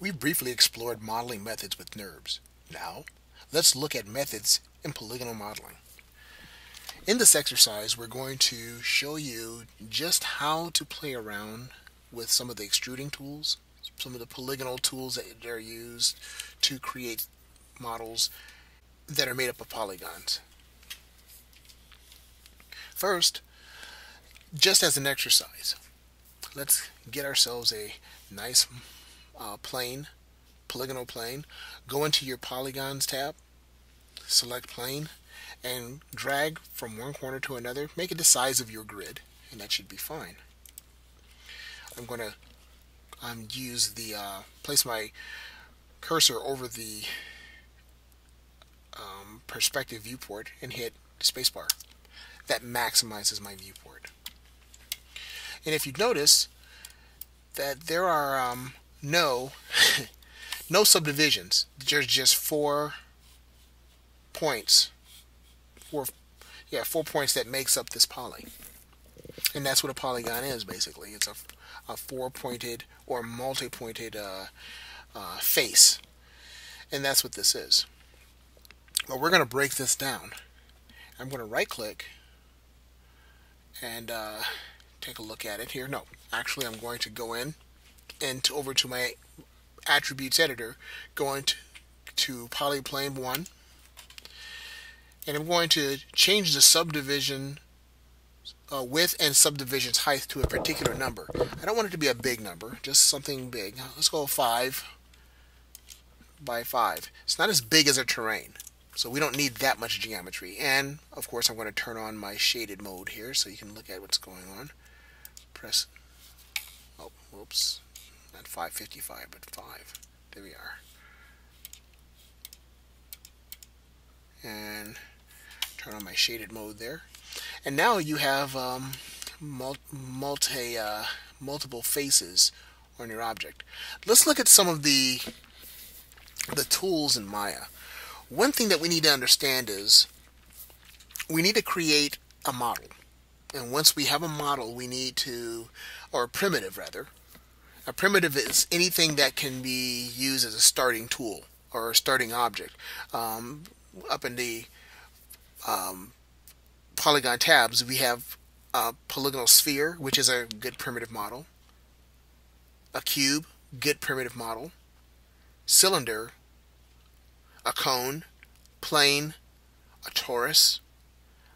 We briefly explored modeling methods with NURBS. Now, let's look at methods in polygonal modeling. In this exercise, we're going to show you just how to play around with some of the extruding tools, some of the polygonal tools that are used to create models that are made up of polygons. First, just as an exercise, let's get ourselves a nice polygonal plane. Go into your polygons tab, select plane, and drag from one corner to another. Make it the size of your grid, and that should be fine. I'm going to place my cursor over the perspective viewport and hit spacebar. That maximizes my viewport. And if you notice that there are no subdivisions, there's just 4 points, 4 points that makes up this poly. And that's what a polygon is, basically. It's a 4-pointed or multi-pointed face. And that's what this is. Well, we're going to break this down. I'm going to right-click and take a look at it here. No, actually I'm going to go in and over to my attributes editor, go into polyplane 1, and I'm going to change the subdivision width and subdivision's height to a particular number. I don't want it to be a big number, just something big. Let's go 5 by 5. It's not as big as a terrain, so we don't need that much geometry. And of course I'm going to turn on my shaded mode here so you can look at what's going on. Press, oh, whoops, not 555 but 5. There we are. And turn on my shaded mode there. And now you have multiple faces on your object. Let's look at some of the tools in Maya. One thing that we need to understand is we need to create a model. And once we have a model, we need to, or a primitive rather. A primitive is anything that can be used as a starting tool or a starting object. Up in the polygon tabs, we have a polygonal sphere, which is a good primitive model. A cube, good primitive model. Cylinder, a cone, plane, a torus,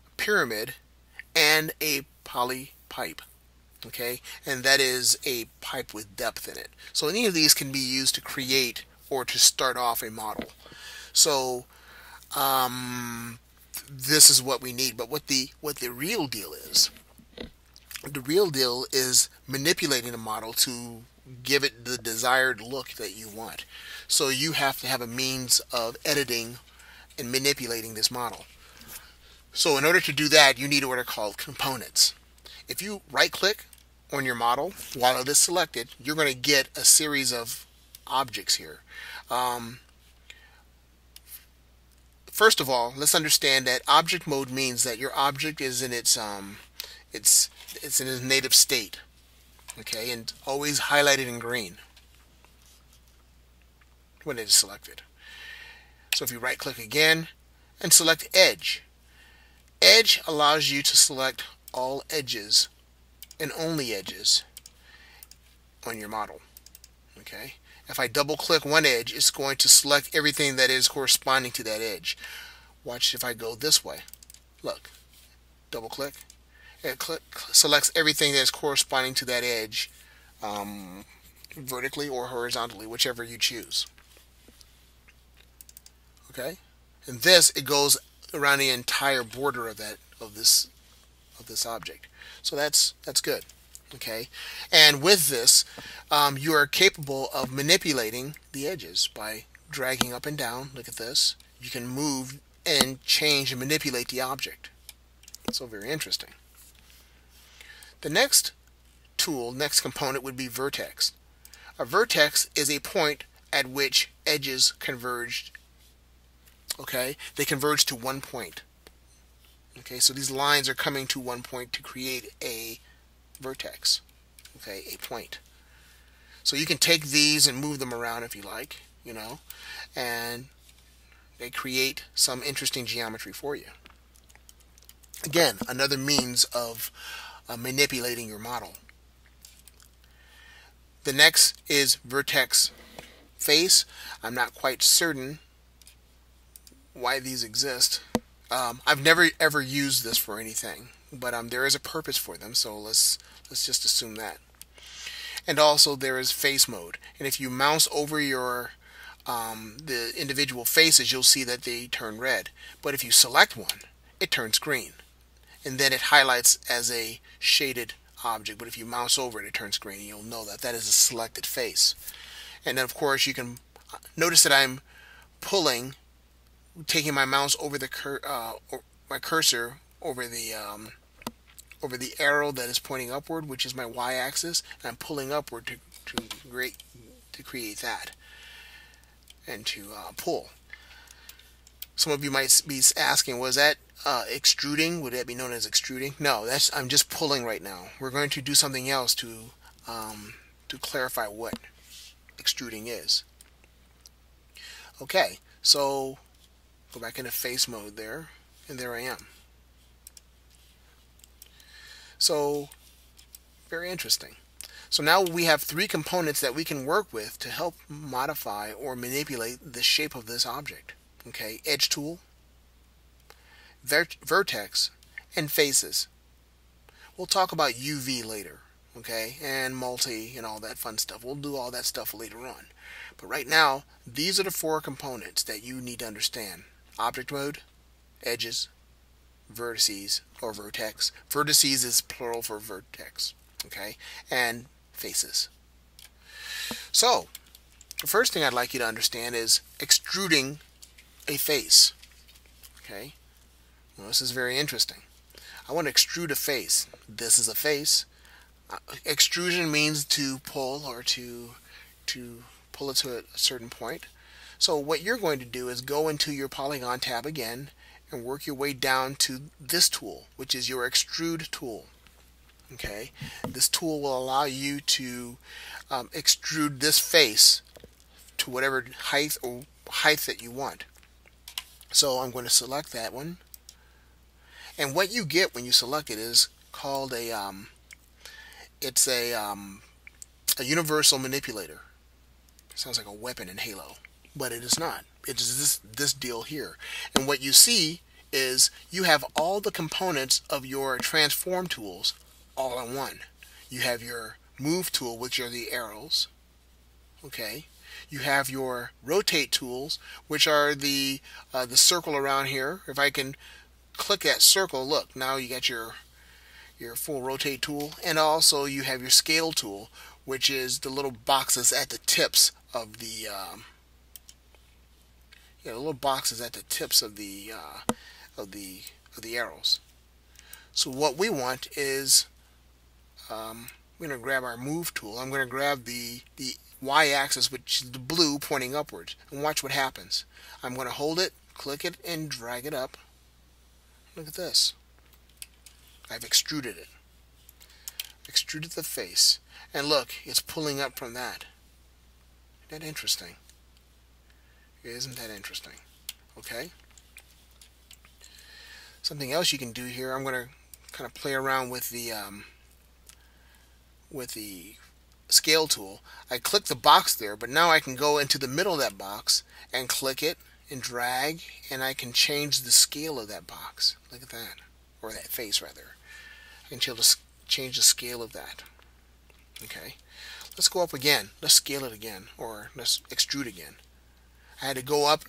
a pyramid, and a polypipe. Okay, and that is a pipe with depth in it. So any of these can be used to create or to start off a model. So this is what we need. But what the real deal is, the real deal is manipulating a model to give it the desired look that you want. So you have to have a means of editing and manipulating this model. So in order to do that, you need what are called components. If you right-click on your model while it is selected, you're going to get a series of objects here. First of all, let's understand that object mode means that your object is in its in its native state. Okay, and always highlighted in green when it is selected. So if you right click again and select edge, edge allows you to select all edges and only edges on your model. Okay, if I double click one edge, it's going to select everything that is corresponding to that edge. Watch if I go this way. Look, double click, it selects everything that is corresponding to that edge, vertically or horizontally, whichever you choose. Okay, and this, it goes around the entire border of this object. So that's good. Okay, and with this, you are capable of manipulating the edges by dragging up and down. Look at this. You can move and change and manipulate the object. So very interesting. The next tool, next component would be vertex. A vertex is a point at which edges converge. Okay, they converge to one point. Okay, so these lines are coming to one point to create a vertex. Okay, a point. So you can take these and move them around if you like, and they create some interesting geometry for you. Again, another means of manipulating your model. The next is vertex face. I'm not quite certain why these exist. I've never ever used this for anything, but there is a purpose for them, so let's just assume that. And also there is face mode, and if you mouse over the individual faces, you'll see that they turn red. But if you select one, it turns green, and then it highlights as a shaded object. But if you mouse over it, it turns green, and you'll know that that is a selected face. And then of course you can notice that I'm taking my mouse over my cursor over the arrow that is pointing upward, which is my y-axis, and I'm pulling upward to create that and to pull. Some of you might be asking, was that extruding? Would that be known as extruding? No, I'm just pulling right now. We're going to do something else to clarify what extruding is. Okay, so go back into face mode there, and there I am. So, very interesting. So now we have three components that we can work with to help modify or manipulate the shape of this object. Okay, edge tool, vertex, and faces. We'll talk about UV later, okay, and multi and all that fun stuff. We'll do all that stuff later on. But right now, these are the four components that you need to understand. Object mode, edges, vertices or vertex. Vertices is plural for vertex, okay, and faces. So, the first thing I'd like you to understand is extruding a face. Okay, well, this is very interesting. I want to extrude a face. This is a face. Extrusion means to pull or to pull it to a certain point. So what you're going to do is go into your polygon tab again and work your way down to this tool, which is your extrude tool. Okay, this tool will allow you to extrude this face to whatever height that you want. So I'm going to select that one, and what you get when you select it is called a universal manipulator. It sounds like a weapon in Halo, but it is not. It is this deal here. And what you see is you have all the components of your transform tools all in one. You have your move tool, which are the arrows. Okay. You have your rotate tools, which are the circle around here. If I can click that circle, look, now you got your full rotate tool, and also you have your scale tool, which is the little boxes at the tips of the arrows. So what we want is we're going to grab our move tool. I'm going to grab the y-axis, which is the blue pointing upwards, and watch what happens. I'm going to hold it, click it, and drag it up. Look at this. I've extruded it. Extruded the face. And look, it's pulling up from that. Isn't that interesting? Isn't that interesting? Okay. Something else you can do here, I'm going to kind of play around with the scale tool. I click the box there, but now I can go into the middle of that box and click it and drag, and I can change the scale of that box. Look at that. Or that face, rather. I can change the scale of that. Okay. Let's go up again. Let's scale it again, or let's extrude again. I had to go up,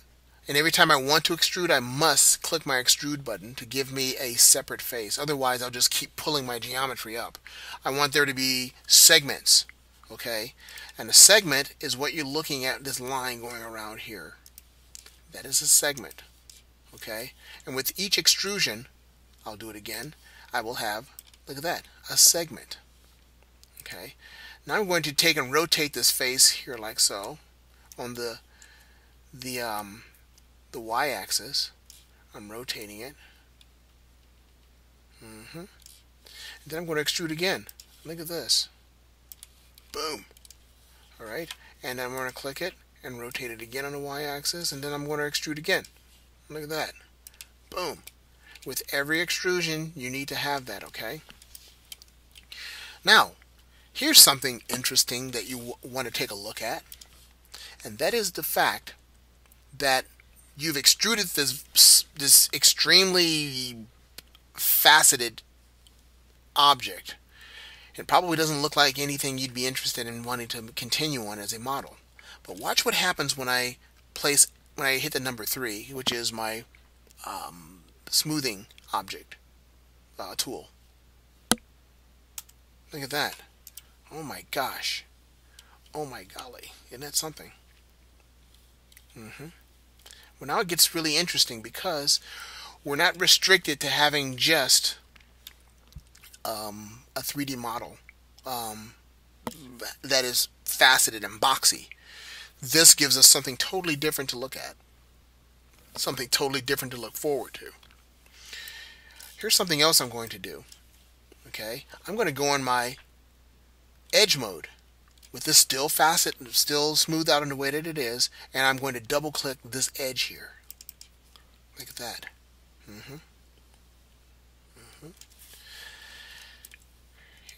and every time I want to extrude, I must click my extrude button to give me a separate face. Otherwise, I'll just keep pulling my geometry up. I want there to be segments. Okay, and a segment is what you're looking at, this line going around here. That is a segment. Okay, and with each extrusion, I'll do it again, I will have, look at that, a segment. Okay, now I'm going to take and rotate this face here like so on the y-axis. I'm rotating it. And then I'm going to extrude again. Look at this. Boom. Alright, and I'm going to click it and rotate it again on the y-axis, and then I'm going to extrude again. Look at that. Boom. With every extrusion, you need to have that, okay? Now, here's something interesting that you want to take a look at, and that is the fact that you've extruded this extremely faceted object. It probably doesn't look like anything you'd be interested in wanting to continue on as a model. But watch what happens when I hit the number 3, which is my smoothing object tool. Look at that. Oh my gosh. Oh my golly. Isn't that something? Well, now it gets really interesting because we're not restricted to having just a 3D model that is faceted and boxy. This gives us something totally different to look at. Something totally different to look forward to. Here's something else I'm going to do. Okay, I'm going to go on my edge mode with this still smoothed out in the way that it is, and I'm going to double click this edge here. Look at that.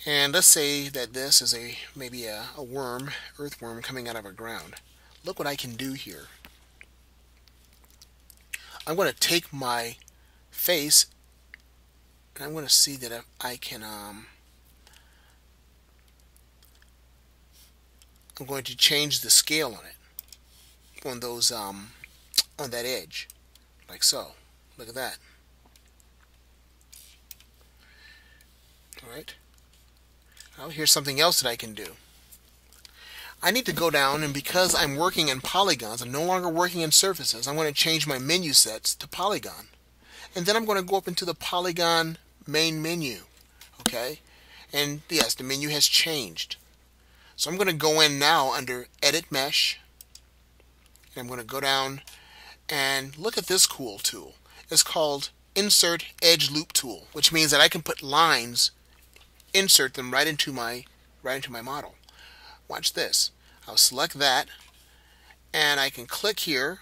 And let's say that this is maybe a worm, earthworm coming out of our ground. Look what I can do here. I'm going to take my face and I'm going to see that I can I'm going to change the scale on it, on those on that edge, like so. Look at that. All right. Now here's something else that I can do. I need to go down, and because I'm working in polygons, I'm no longer working in surfaces, I'm going to change my menu sets to polygon. And then I'm going to go up into the polygon main menu. Okay? And yes, the menu has changed. So I'm going to go in now under Edit Mesh. And I'm going to go down and look at this cool tool. It's called Insert Edge Loop Tool, which means that I can put lines, insert them right into my model. Watch this. I'll select that, and I can click here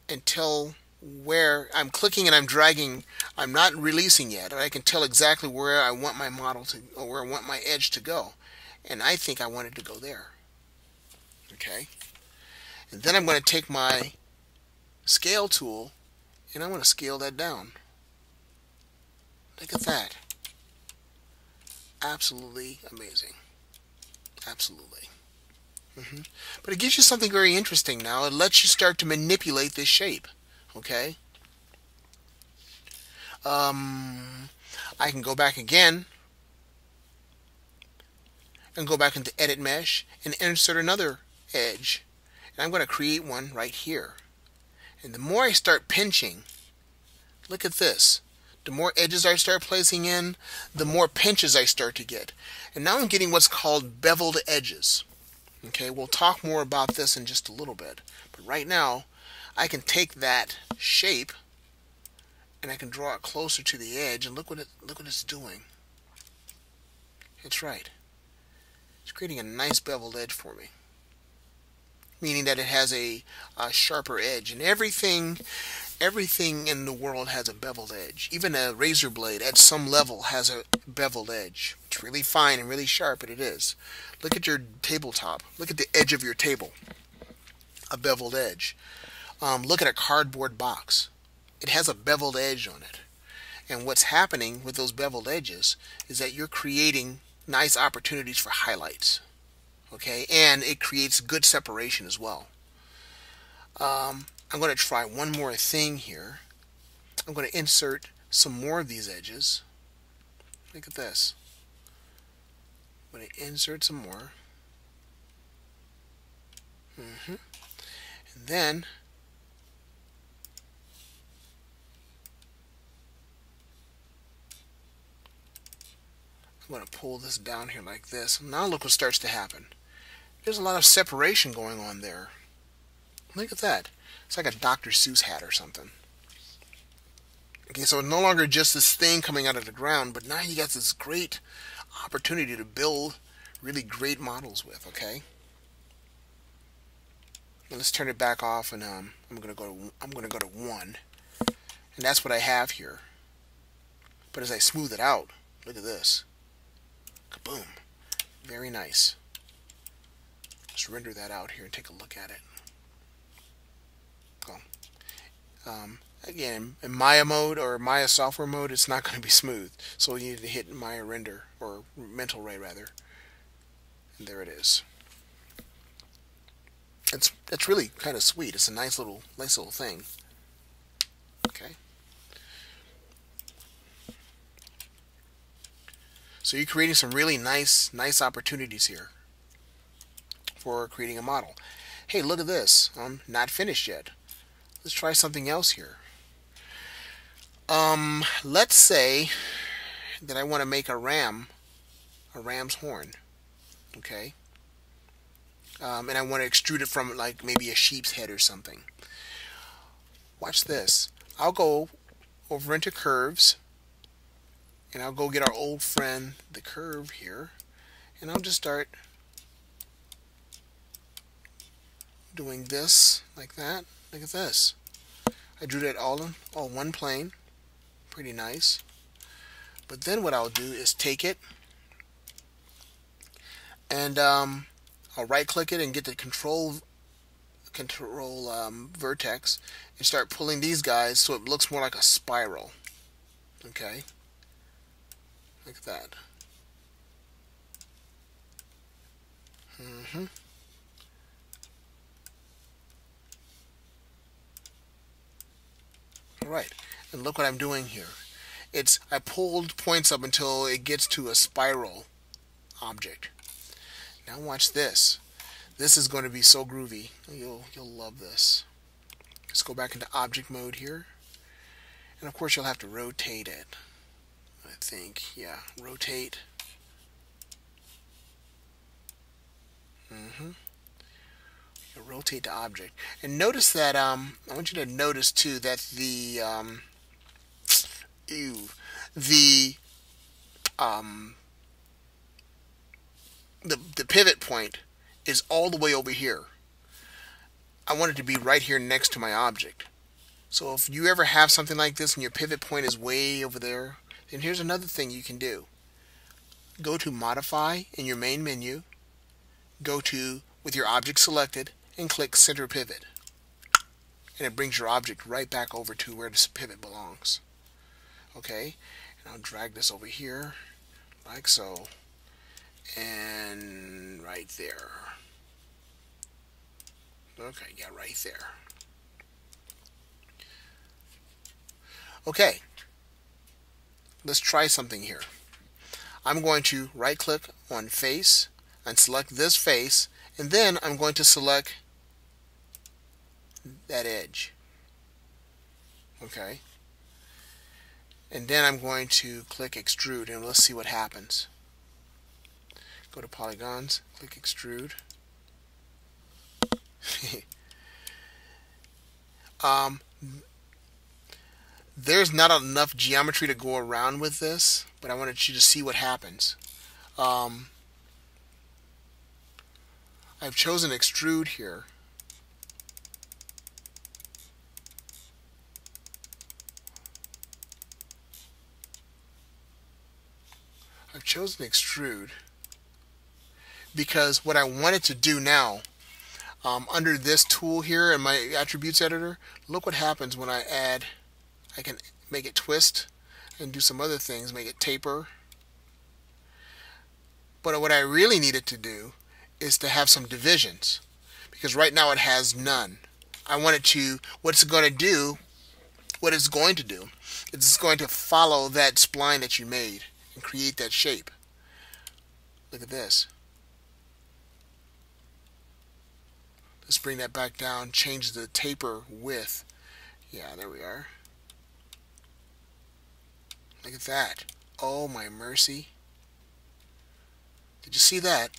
and tell where I'm clicking and I'm dragging. I'm not releasing yet, and I can tell exactly where I want my model to, or where I want my edge to go. And I think I want it to go there. Okay. And then I'm going to take my scale tool and I'm going to scale that down. Look at that. Absolutely amazing. Absolutely. But it gives you something very interesting now. It lets you start to manipulate this shape. Okay? I can go back again and go back into Edit Mesh and insert another edge. And I'm going to create one right here. And the more I start pinching, look at this. The more edges I start placing in, the more pinches I start to get. And now I'm getting what's called beveled edges. Okay, we'll talk more about this in just a little bit. But right now, I can take that shape and I can draw it closer to the edge, and look what it's doing. It's right. It's creating a nice beveled edge for me. Meaning that it has a sharper edge, and everything in the world has a beveled edge. Even a razor blade at some level has a beveled edge. It's really fine and really sharp, but it is. Look at your tabletop. Look at the edge of your table. A beveled edge. Look at a cardboard box. It has a beveled edge on it. And what's happening with those beveled edges is that you're creating nice opportunities for highlights. Okay, and it creates good separation as well. I'm going to try one more thing here. I'm going to insert some more of these edges. Look at this. I'm going to insert some more. And then I'm going to pull this down here like this. Now look what starts to happen. There's a lot of separation going on there. Look at that. It's like a Dr. Seuss hat or something. Okay, so no longer just this thing coming out of the ground, but now you got this great opportunity to build really great models with, okay? let's turn it back off, and I'm gonna go to 1, and that's what I have here. But as I smooth it out, look at this. Kaboom! Very nice. Let's render that out here and take a look at it. Again, in Maya mode or Maya software mode, it's not going to be smooth. So we need to hit Maya render, or mental ray rather. And there it is. It's really kind of sweet. It's a nice little thing. Okay. So you're creating some really nice opportunities here for creating a model. Hey, look at this. I'm not finished yet. Let's try something else here. Let's say that I want to make a ram's horn. Okay. And I want to extrude it from like maybe a sheep's head or something. Watch this. I'll go over into curves, and I'll go get our old friend, the curve here, and I'll just start doing this like that. Look at this. I drew that all one plane. Pretty nice. But then what I'll do is take it, and I'll right click it and get the control vertex and start pulling these guys so it looks more like a spiral. Okay, like that. Alright, and look what I'm doing here. I pulled points up until it gets to a spiral object. Now watch this. This is going to be so groovy. You'll love this. Let's go back into object mode here. And of course you'll have to rotate it. I think, yeah, rotate. Rotate the object. And notice that, I want you to notice too that the pivot point is all the way over here. I want it to be right here next to my object. So if you ever have something like this and your pivot point is way over there, then here's another thing you can do. Go to Modify in your main menu, go to with your object selected, and click Center Pivot. And it brings your object right back over to where this pivot belongs. Okay, and I'll drag this over here like so, and right there. Okay, yeah, right there. Okay, let's try something here. I'm going to right click on face and select this face, and then I'm going to select that edge. Okay, and then I'm going to click extrude, and let's see what happens. Go to polygons, click extrude. There's not enough geometry to go around with this, but I wanted you to see what happens. I've chosen extrude here. I've chosen extrude because what I wanted to do now, under this tool here in my attributes editor, look what happens when I add. I can make it twist and do some other things, make it taper. But what I really needed to do is to have some divisions, because right now it has none. I want it to, what it's going to do is going to follow that spline that you made and create that shape. Look at this. Let's bring that back down, change the taper width. Yeah, there we are. Look at that. Oh my mercy. Did you see that?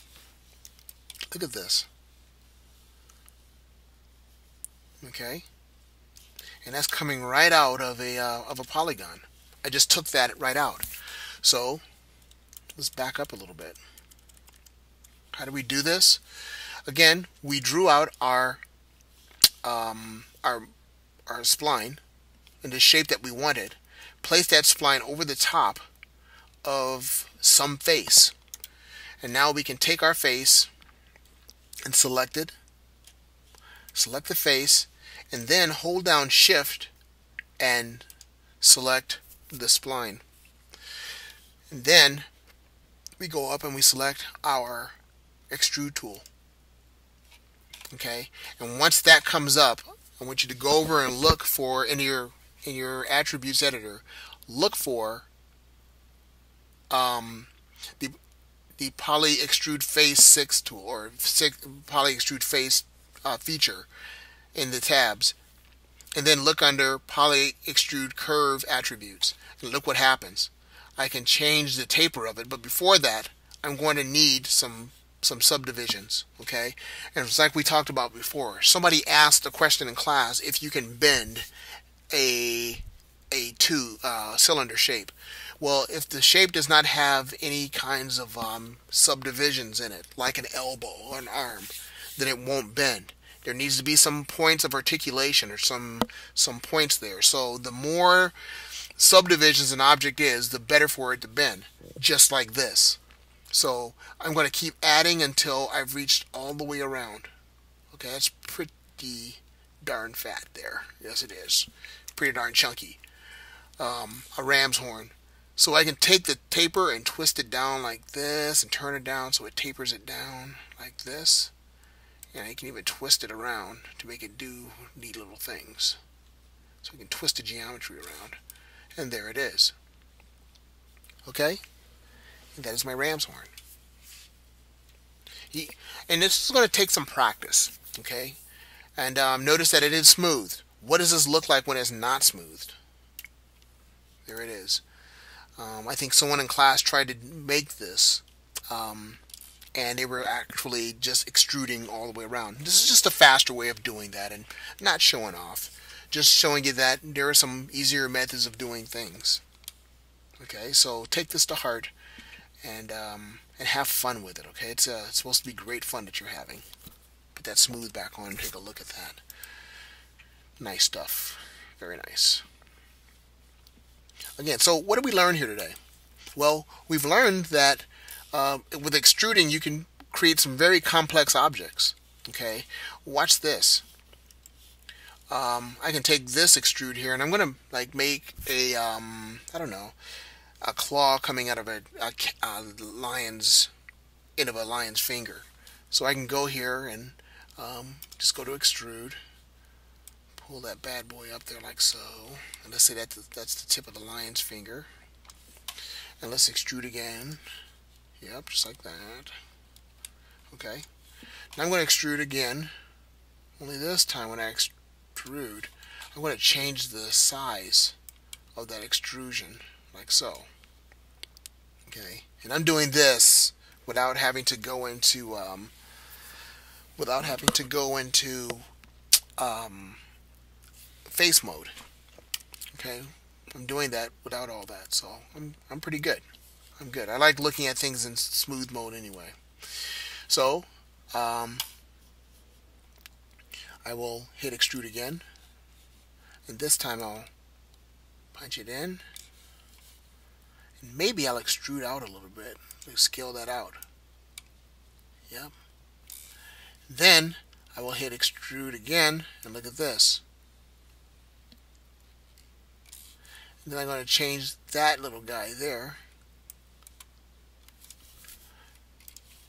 Look at this. Okay. And that's coming right out of a polygon. I just took that right out. So let's back up a little bit. How do we do this? Again, we drew out our our spline in the shape that we wanted, place that spline over the top of some face. And now we can take our face and select it, select the face, and then hold down Shift and select the spline. And then we go up and we select our extrude tool. Okay, and once that comes up, I want you to go over and look for in your attributes editor, look for the Poly Extrude Face 6 tool, or Poly Extrude Face feature in the tabs, and then look under Poly Extrude Curve attributes, and look what happens. I can change the taper of it, but before that, I'm going to need some subdivisions. Okay, and it's like we talked about before. Somebody asked a question in class if you can bend a cylinder shape. Well, if the shape does not have any kinds of subdivisions in it, like an elbow or an arm, then it won't bend. There needs to be some points of articulation or some points there. So the more subdivisions an object is, the better for it to bend, just like this. So I'm going to keep adding until I've reached all the way around. Okay, that's pretty darn fat there. Yes, it is. Pretty darn chunky. A ram's horn. So I can take the taper and twist it down like this and turn it down so it tapers it down like this. And I can even twist it around to make it do neat little things. So I can twist the geometry around. And there it is. Okay? And that is my ram's horn. And this is going to take some practice. Okay? And notice that it is smoothed. What does this look like when it's not smoothed? There it is. I think someone in class tried to make this, and they were actually just extruding all the way around. This is just a faster way of doing that, and not showing off. Just showing you that there are some easier methods of doing things. Okay, so take this to heart and have fun with it. Okay, it's supposed to be great fun that you're having. Put that smooth back on and take a look at that. Nice stuff. Very nice. Again, so what did we learn here today? Well, we've learned that with extruding you can create some very complex objects. Okay, watch this. I can take this extrude here, and I'm going to like make a I don't know, a claw coming out of a lion's end of a lion's finger. So I can go here and just go to extrude. Pull that bad boy up there like so, and let's say that's the tip of the lion's finger, and let's extrude again. Yep, just like that. Okay, now I'm going to extrude again, only this time when I extrude I'm going to change the size of that extrusion like so. Okay, and I'm doing this without having to go into face mode. Okay, I'm doing that without all that, so I'm pretty good. I'm good. I like looking at things in smooth mode anyway. So I will hit extrude again, and this time I'll punch it in, and maybe I'll extrude out a little bit. Let's scale that out. Yep. Then I will hit extrude again, and look at this. And then I'm going to change that little guy there.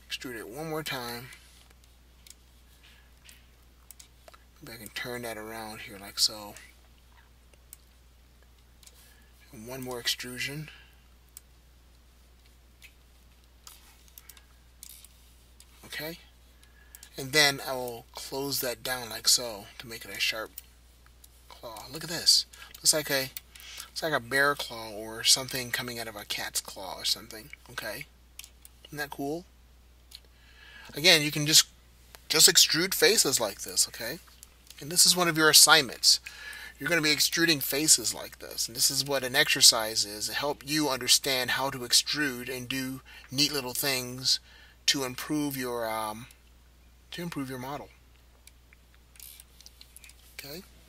Extrude it one more time. Maybe I can turn that around here like so. And one more extrusion. Okay. And then I will close that down like so to make it a sharp claw. Look at this. Looks like a bear claw or something coming out of a cat's claw or something. Okay. Isn't that cool? Again, you can just extrude faces like this, okay? And this is one of your assignments. You're going to be extruding faces like this, and this is what an exercise is to help you understand how to extrude and do neat little things to improve your model. Okay.